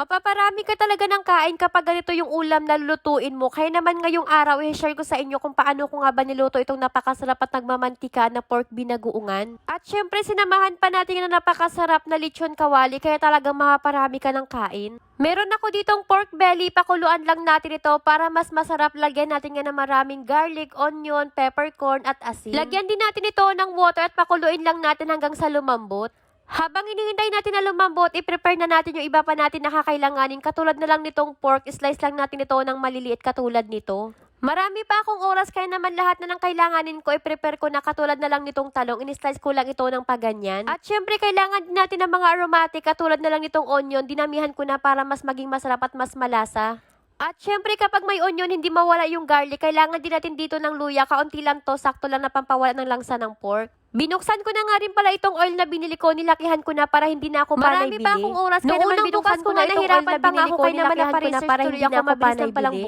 Mapaparami ka talaga ng kain kapag ganito yung ulam na lulutuin mo. Kaya naman ngayong araw, i-share ko sa inyo kung paano ko nga ba niluto itong napakasarap at nagmamantika na pork binagoongan. At syempre, sinamahan pa natin na napakasarap na lechon kawali, kaya talagang mapaparami ka ng kain. Meron ako ditong pork belly, pakuluan lang natin ito para mas masarap. Lagyan natin nga ng maraming garlic, onion, peppercorn at asin. Lagyan din natin ito ng water at pakuluin lang natin hanggang sa lumambot. Habang hinihintay natin na lumambot, i-prepare na natin yung iba pa natin na kakailanganin. Katulad na lang nitong pork, slice lang natin ito ng maliliit katulad nito. Marami pa akong oras kaya naman lahat na ng kailanganin ko, i-prepare ko na katulad na lang nitong talong. In-slice ko lang ito ng paganyan. At syempre, kailangan din natin ng mga aromatic katulad na lang nitong onion. Dinamihan ko na para mas maging masarap at mas malasa. At syempre, kapag may onion, hindi mawala yung garlic. Kailangan din natin dito ng luya. Kaunti lang to, sakto lang na pampawala ng langsa ng pork. Binuksan ko na nga rin pala itong oil na binili ko, nilakihan ko na para hindi na ako panay bili. Marami pa akong oras, kaya naman binuksan ko na itong oil na binili ko, nilakihan ko na para hindi na ako panay bili.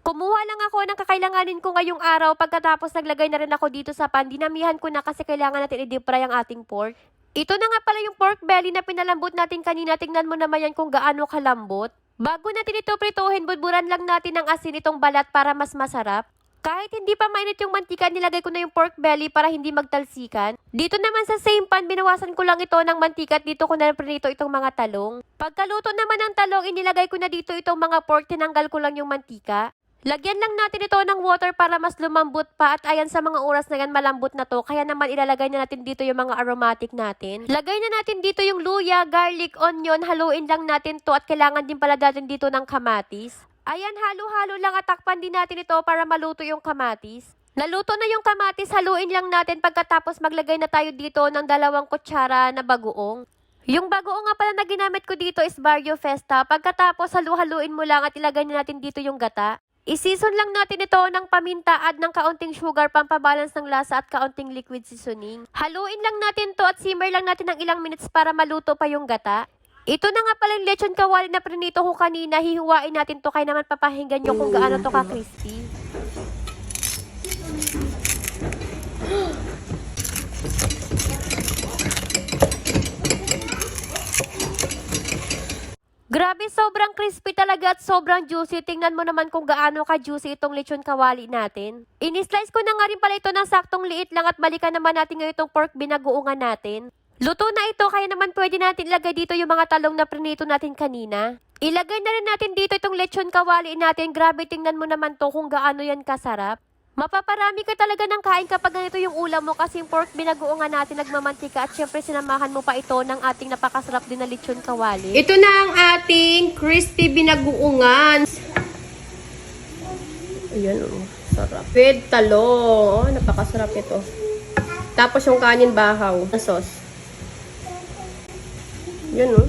Kumuha lang ako ng kakailanganin ko ngayong araw, pagkatapos naglagay na rin ako dito sa pan. Dinamihan ko na kasi kailangan natin i-deep fry ang ating pork. Ito na nga pala yung pork belly na pinalambot natin kanina, tingnan mo naman yan kung gaano kalambot. Bago natin ito prituhin, budburan lang natin ng asin itong balat para mas masarap. Kahit hindi pa mainit yung mantika, nilagay ko na yung pork belly para hindi magtalsikan. Dito naman sa same pan, binawasan ko lang ito ng mantika at dito ko na prinito itong mga talong. Pagkaluto naman ng talong, inilagay ko na dito itong mga pork, tinanggal ko lang yung mantika. Lagyan lang natin ito ng water para mas lumambot pa at ayan sa mga oras na yan malambot na to. Kaya naman ilalagay na natin dito yung mga aromatic natin. Lagay na natin dito yung luya, garlic, onion, haluin lang natin to at kailangan din pala natin dito ng kamatis. Ayan, halo-halo lang at takpan din natin ito para maluto yung kamatis. Naluto na yung kamatis, haluin lang natin pagkatapos maglagay na tayo dito ng 2 kutsara na bagoong. Yung bagoong nga pala na ginamit ko dito is Barrio Festa. Pagkatapos halu-haluin mo lang at ilagay na natin dito yung gata. I-season lang natin ito ng paminta at ng kaunting sugar, pampabalance ng lasa at kaunting liquid seasoning. Haluin lang natin to at simmer lang natin ng ilang minutes para maluto pa yung gata. Ito na nga pala yung lechon kawali na prinito ko kanina. Hihiwain natin to kaya naman papahinggan nyo kung gaano to ka-crispy. Grabe, sobrang crispy talaga at sobrang juicy. Tingnan mo naman kung gaano ka-juicy itong lechon kawali natin. In-slice ko na nga rin pala ito ng saktong liit lang at balikan naman natin ngayon itong pork binagoongan natin. Luto na ito, kaya naman pwede natin ilagay dito yung mga talong na prinito natin kanina. Ilagay na rin natin dito itong lechon kawali natin. Grabe, tingnan mo naman to kung gaano yan kasarap. Mapaparami ka talaga ng kain kapag ganito yung ulam mo kasi yung pork binagoongan natin nagmamantika at syempre sinamahan mo pa ito ng ating napakasarap din na lechon kawali. Ito na ang ating crispy binagoongan. Ayan o, sarap. With talong. Oh, napakasarap ito. Tapos yung kanin bahaw na sauce. Yan o.